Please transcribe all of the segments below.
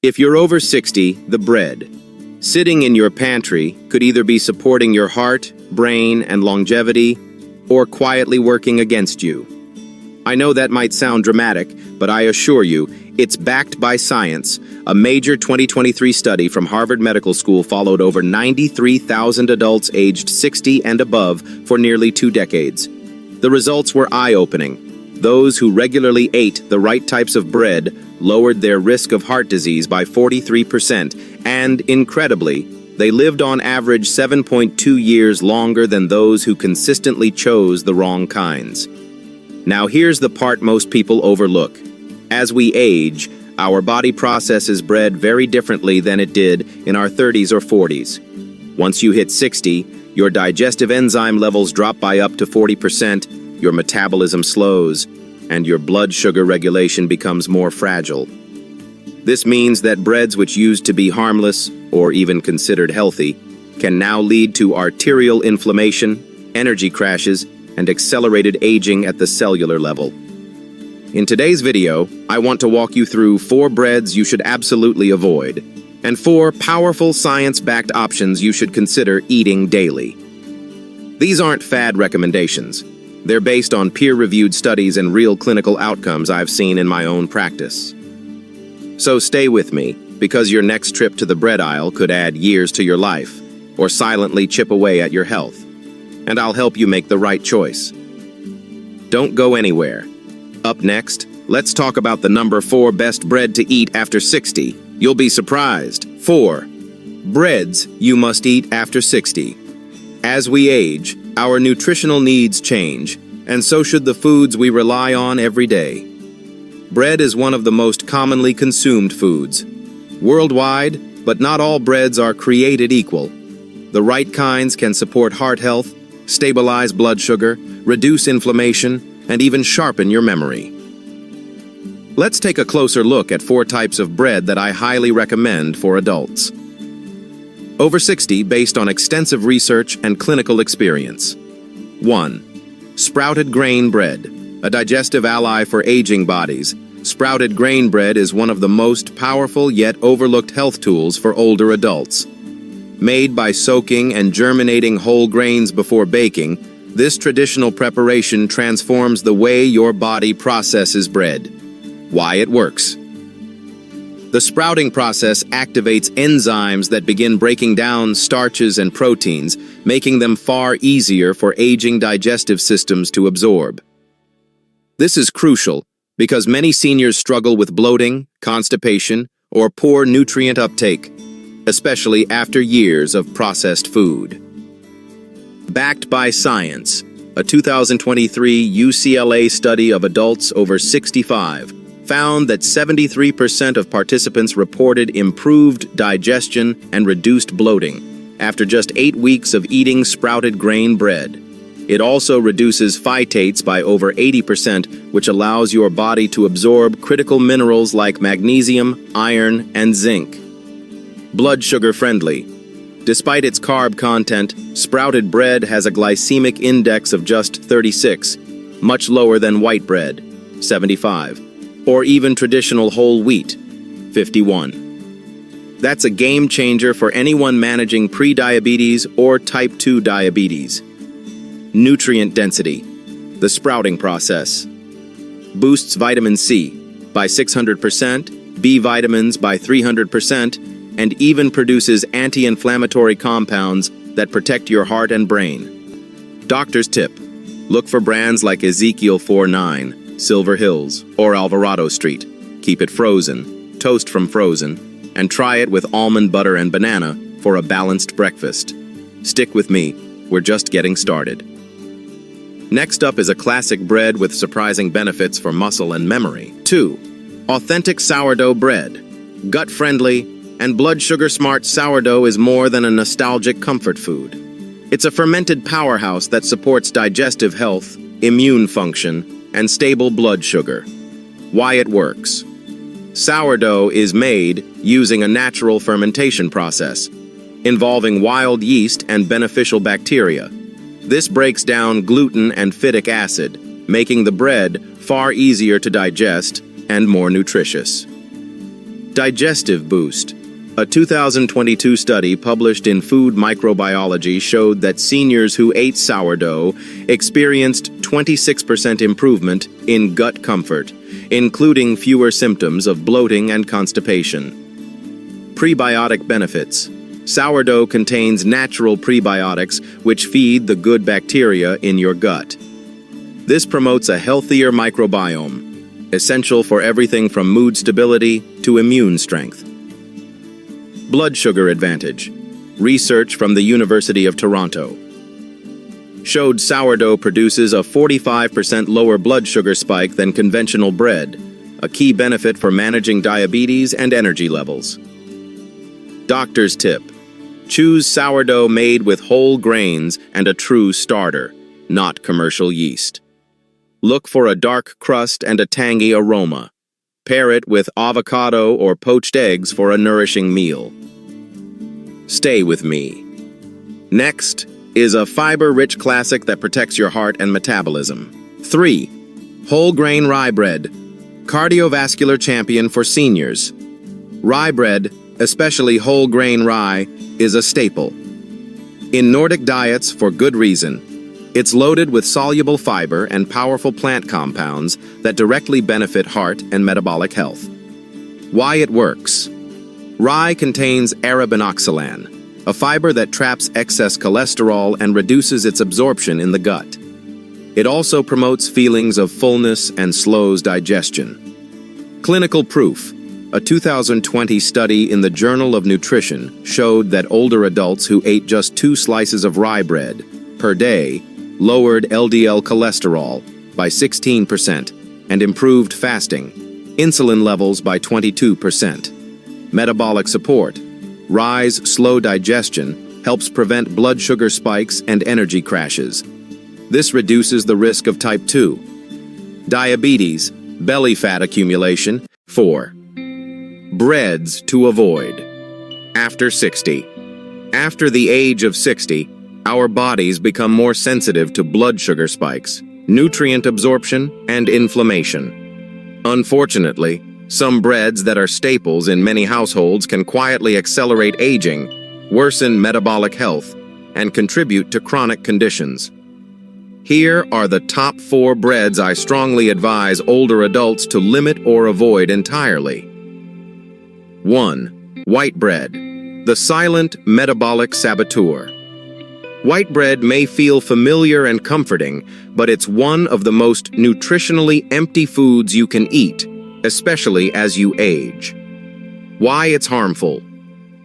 If you're over 60, the bread. Sitting in your pantry could either be supporting your heart, brain, and longevity, or quietly working against you. I know that might sound dramatic, but I assure you, it's backed by science. A major 2023 study from Harvard Medical School followed over 93,000 adults aged 60 and above for nearly 2 decades. The results were eye-opening. Those who regularly ate the right types of bread lowered their risk of heart disease by 43%, and, incredibly, they lived on average 7.2 years longer than those who consistently chose the wrong kinds. Now here's the part most people overlook. As we age, our body processes bread very differently than it did in our 30s or 40s. Once you hit 60, your digestive enzyme levels drop by up to 40%, your metabolism slows, and your blood sugar regulation becomes more fragile. This means that breads which used to be harmless, or even considered healthy, can now lead to arterial inflammation, energy crashes, and accelerated aging at the cellular level. In today's video, I want to walk you through 4 breads you should absolutely avoid, and 4 powerful science-backed options you should consider eating daily. These aren't fad recommendations. They're based on peer-reviewed studies and real clinical outcomes I've seen in my own practice. So stay with me, because your next trip to the bread aisle could add years to your life, or silently chip away at your health. And I'll help you make the right choice. Don't go anywhere. Up next, let's talk about the number 4 best bread to eat after 60. You'll be surprised. 4. Breads you must eat after 60. As we age, our nutritional needs change, and so should the foods we rely on every day. Bread is one of the most commonly consumed foods. Worldwide, but not all breads are created equal. The right kinds can support heart health, stabilize blood sugar, reduce inflammation, and even sharpen your memory. Let's take a closer look at 4 types of bread that I highly recommend for adults. Over 60 based on extensive research and clinical experience. 1. Sprouted grain bread, a digestive ally for aging bodies. Sprouted grain bread is one of the most powerful yet overlooked health tools for older adults. Made by soaking and germinating whole grains before baking, this traditional preparation transforms the way your body processes bread. Why it works. The sprouting process activates enzymes that begin breaking down starches and proteins, making them far easier for aging digestive systems to absorb. This is crucial because many seniors struggle with bloating, constipation, or poor nutrient uptake, especially after years of processed food. Backed by science, a 2023 UCLA study of adults over 65 found that 73% of participants reported improved digestion and reduced bloating after just 8 weeks of eating sprouted grain bread. It also reduces phytates by over 80%, which allows your body to absorb critical minerals like magnesium, iron, and zinc. Blood sugar friendly. Despite its carb content, sprouted bread has a glycemic index of just 36, much lower than white bread, 75. Or even traditional whole wheat, 51. That's a game changer for anyone managing pre-diabetes or type 2 diabetes. Nutrient density, the sprouting process. Boosts vitamin C by 600%, B vitamins by 300%, and even produces anti-inflammatory compounds that protect your heart and brain. Doctor's tip, look for brands like Ezekiel 4-9, Silver Hills, or Alvarado Street. Keep it frozen, toast from frozen, and try it with almond butter and banana for a balanced breakfast. Stick with me, we're just getting started. Next up is a classic bread with surprising benefits for muscle and memory. 2. Authentic sourdough bread. Gut-friendly and blood sugar-smart sourdough is more than a nostalgic comfort food. It's a fermented powerhouse that supports digestive health, immune function, and stable blood sugar. Why it works. Sourdough is made using a natural fermentation process, involving wild yeast and beneficial bacteria. This breaks down gluten and phytic acid, making the bread far easier to digest and more nutritious. Digestive boost. A 2022 study published in Food Microbiology showed that seniors who ate sourdough experienced 26% improvement in gut comfort, including fewer symptoms of bloating and constipation. Prebiotic benefits. Sourdough contains natural prebiotics which feed the good bacteria in your gut. This promotes a healthier microbiome, essential for everything from mood stability to immune strength. Blood sugar advantage. Research from the University of Toronto showed sourdough produces a 45% lower blood sugar spike than conventional bread, a key benefit for managing diabetes and energy levels. Doctor's tip. Choose sourdough made with whole grains and a true starter, not commercial yeast. Look for a dark crust and a tangy aroma. Pair it with avocado or poached eggs for a nourishing meal. Stay with me. Next is a fiber-rich classic that protects your heart and metabolism. 3. Whole grain rye bread. Cardiovascular champion for seniors. Rye bread, especially whole grain rye, is a staple. In Nordic diets for good reason. It's loaded with soluble fiber and powerful plant compounds that directly benefit heart and metabolic health. Why it works. Rye contains arabinoxalan, a fiber that traps excess cholesterol and reduces its absorption in the gut. It also promotes feelings of fullness and slows digestion. Clinical proof. A 2020 study in the Journal of Nutrition showed that older adults who ate just 2 slices of rye bread per day lowered LDL cholesterol by 16% and improved fasting, insulin levels by 22%. Metabolic support. Rye's slow digestion helps prevent blood sugar spikes and energy crashes. This reduces the risk of type 2. Diabetes, belly fat accumulation. 4. Breads to avoid. After 60. After the age of 60, our bodies become more sensitive to blood sugar spikes, nutrient absorption, and inflammation. Unfortunately, some breads that are staples in many households can quietly accelerate aging, worsen metabolic health, and contribute to chronic conditions. Here are the top 4 breads I strongly advise older adults to limit or avoid entirely. 1. White bread, the silent metabolic saboteur. White bread may feel familiar and comforting, but it's one of the most nutritionally empty foods you can eat, especially as you age. Why it's harmful.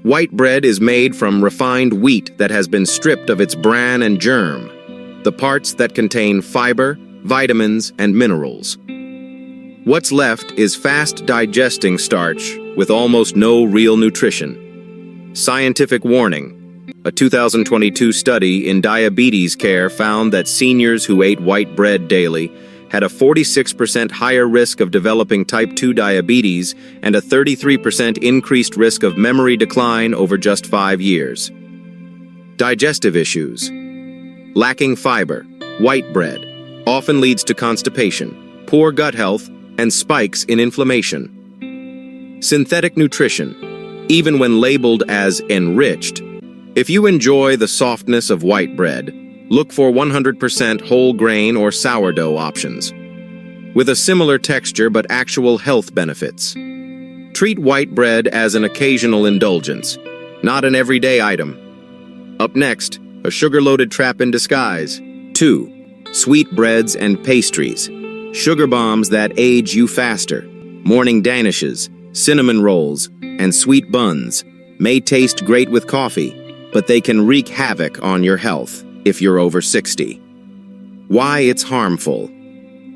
White bread is made from refined wheat that has been stripped of its bran and germ, the parts that contain fiber, vitamins, and minerals. What's left is fast-digesting starch with almost no real nutrition. Scientific warning. A 2022 study in diabetes care found that seniors who ate white bread daily had a 46% higher risk of developing type 2 diabetes and a 33% increased risk of memory decline over just 5 years. Digestive issues. Lacking fiber, white bread, often leads to constipation, poor gut health, and spikes in inflammation. Synthetic nutrition, even when labeled as enriched. If you enjoy the softness of white bread, look for 100% whole grain or sourdough options, with a similar texture but actual health benefits. Treat white bread as an occasional indulgence, not an everyday item. Up next, a sugar-loaded trap in disguise. 2. Sweet breads and pastries. Sugar bombs that age you faster. Morning danishes, cinnamon rolls, and sweet buns may taste great with coffee, but they can wreak havoc on your health if you're over 60. Why it's harmful.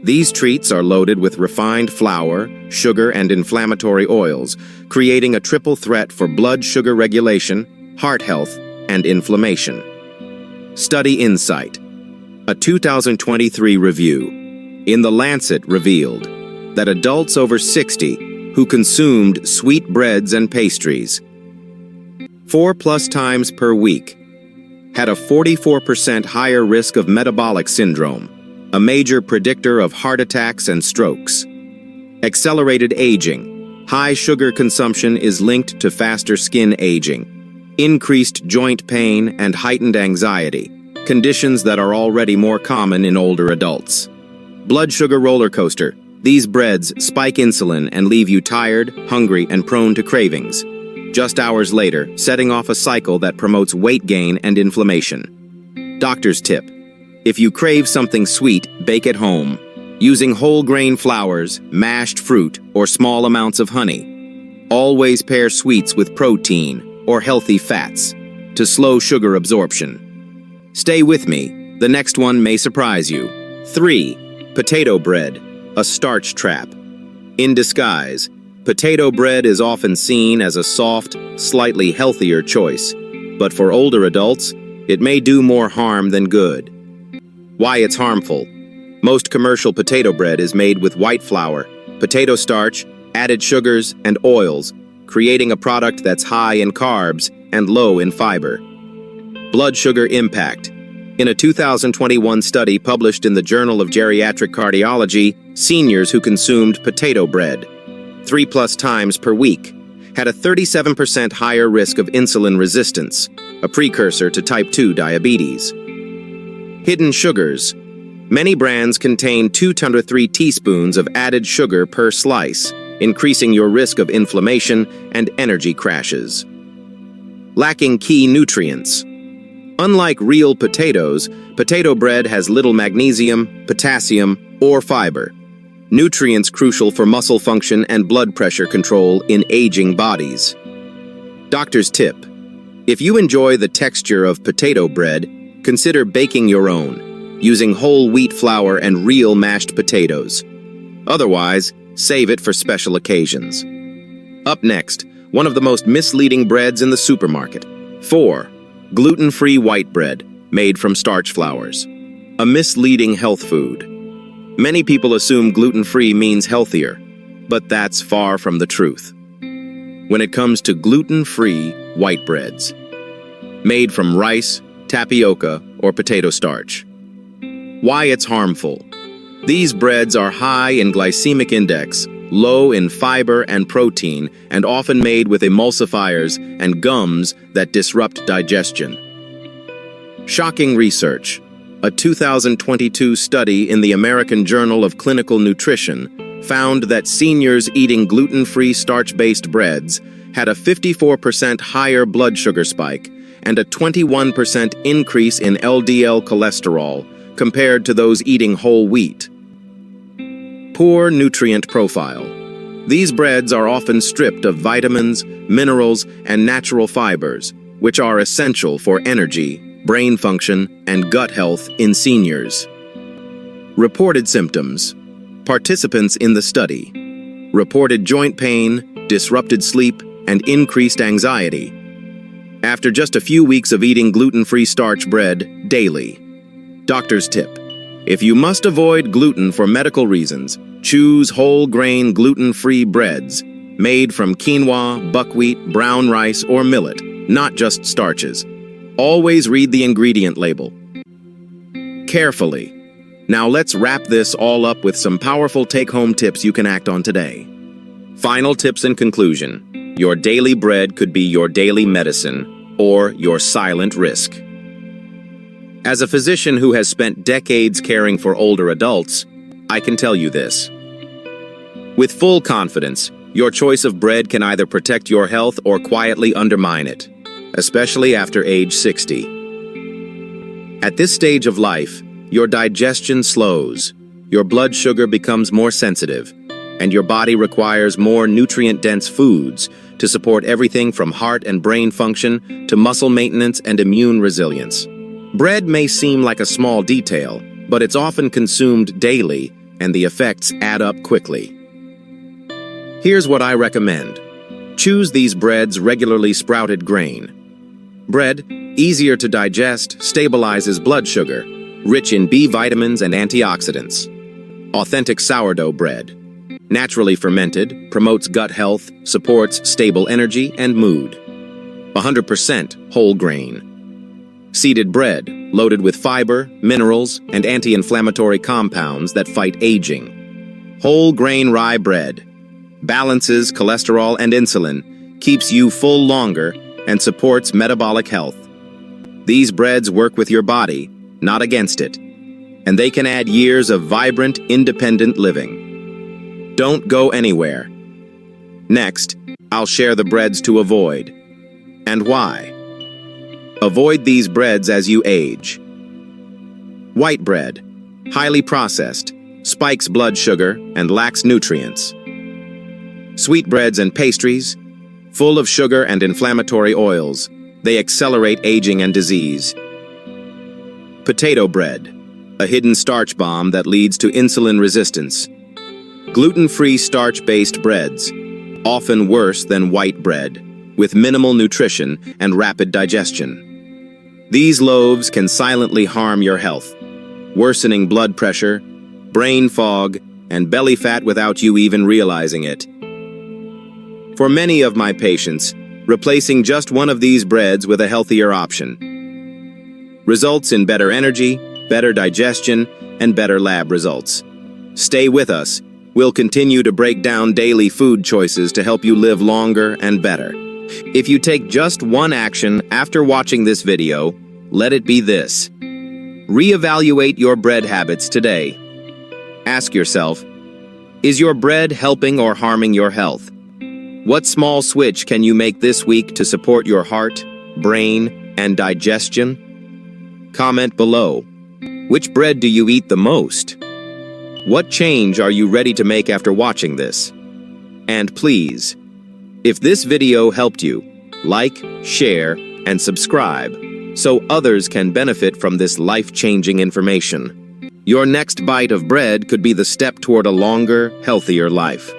These treats are loaded with refined flour, sugar, and inflammatory oils, creating a triple threat for blood sugar regulation, heart health, and inflammation. Study Insight. A 2023 review in The Lancet revealed that adults over 60 who consumed sweet breads and pastries 4+ times per week had a 44% higher risk of metabolic syndrome, a major predictor of heart attacks and strokes. Accelerated aging. High sugar consumption is linked to faster skin aging, increased joint pain, and heightened anxiety, conditions that are already more common in older adults. Blood sugar roller coaster. These breads spike insulin and leave you tired, hungry, and prone to cravings. Just hours later, setting off a cycle that promotes weight gain and inflammation. Doctor's tip: if you crave something sweet, bake at home, using whole grain flours, mashed fruit, or small amounts of honey. Always pair sweets with protein or healthy fats to slow sugar absorption. Stay with me, the next one may surprise you. 3. Potato bread, a starch trap. In disguise, potato bread is often seen as a soft, slightly healthier choice, but for older adults, it may do more harm than good. Why it's harmful? Most commercial potato bread is made with white flour, potato starch, added sugars, and oils, creating a product that's high in carbs and low in fiber. Blood sugar impact. In a 2021 study published in the Journal of Geriatric Cardiology, seniors who consumed potato bread 3+ times per week had a 37% higher risk of insulin resistance, a precursor to type 2 diabetes. Hidden sugars. Many brands contain 2 to 3 teaspoons of added sugar per slice, increasing your risk of inflammation and energy crashes. Lacking key nutrients. Unlike real potatoes, potato bread has little magnesium, potassium, or fiber, nutrients crucial for muscle function and blood pressure control in aging bodies. Doctor's tip: if you enjoy the texture of potato bread, consider baking your own, using whole wheat flour and real mashed potatoes. Otherwise, save it for special occasions. Up next, one of the most misleading breads in the supermarket. 4. Gluten-free white bread, made from starch flours. A misleading health food. Many people assume gluten-free means healthier, but that's far from the truth. When it comes to gluten-free white breads, made from rice, tapioca, or potato starch. Why it's harmful. These breads are high in glycemic index, low in fiber and protein, and often made with emulsifiers and gums that disrupt digestion. Shocking research. A 2022 study in the American Journal of Clinical Nutrition found that seniors eating gluten-free starch-based breads had a 54% higher blood sugar spike and a 21% increase in LDL cholesterol compared to those eating whole wheat. Poor nutrient profile. These breads are often stripped of vitamins, minerals, and natural fibers, which are essential for energy, brain function, and gut health in seniors. Reported symptoms. Participants in the study reported joint pain, disrupted sleep, and increased anxiety after just a few weeks of eating gluten-free starch bread daily. Doctor's tip: if you must avoid gluten for medical reasons, choose whole-grain gluten-free breads made from quinoa, buckwheat, brown rice, or millet, not just starches. Always read the ingredient label carefully. Now let's wrap this all up with some powerful take-home tips you can act on today. Final tips in conclusion. Your daily bread could be your daily medicine or your silent risk. As a physician who has spent decades caring for older adults, I can tell you this. With full confidence, your choice of bread can either protect your health or quietly undermine it, especially after age 60. At this stage of life, your digestion slows, your blood sugar becomes more sensitive, and your body requires more nutrient-dense foods to support everything from heart and brain function to muscle maintenance and immune resilience. Bread may seem like a small detail, but it's often consumed daily, and the effects add up quickly. Here's what I recommend. Choose these breads regularly sprouted grain. Bread, easier to digest, stabilizes blood sugar, rich in B vitamins and antioxidants. Authentic sourdough bread. Naturally fermented, promotes gut health, supports stable energy and mood. 100% whole grain. Seeded bread, loaded with fiber, minerals, and anti-inflammatory compounds that fight aging. Whole grain rye bread. balances cholesterol and insulin, keeps you full longer, and supports metabolic health. These breads work with your body, not against it, and they can add years of vibrant, independent living. Don't go anywhere. Next, I'll share the breads to avoid. And why? Avoid these breads as you age. White bread, highly processed, spikes blood sugar, and lacks nutrients. Sweetbreads and pastries, full of sugar and inflammatory oils, they accelerate aging and disease. Potato bread, a hidden starch bomb that leads to insulin resistance. Gluten-free starch-based breads, often worse than white bread, with minimal nutrition and rapid digestion. These loaves can silently harm your health, worsening blood pressure, brain fog, and belly fat without you even realizing it. For many of my patients, replacing just one of these breads with a healthier option results in better energy, better digestion, and better lab results. Stay with us. We'll continue to break down daily food choices to help you live longer and better. If you take just one action after watching this video, let it be this. Reevaluate your bread habits today. Ask yourself, is your bread helping or harming your health? What small switch can you make this week to support your heart, brain, and digestion? Comment below. Which bread do you eat the most? What change are you ready to make after watching this? And please, if this video helped you, like, share, and subscribe so others can benefit from this life-changing information. Your next bite of bread could be the step toward a longer, healthier life.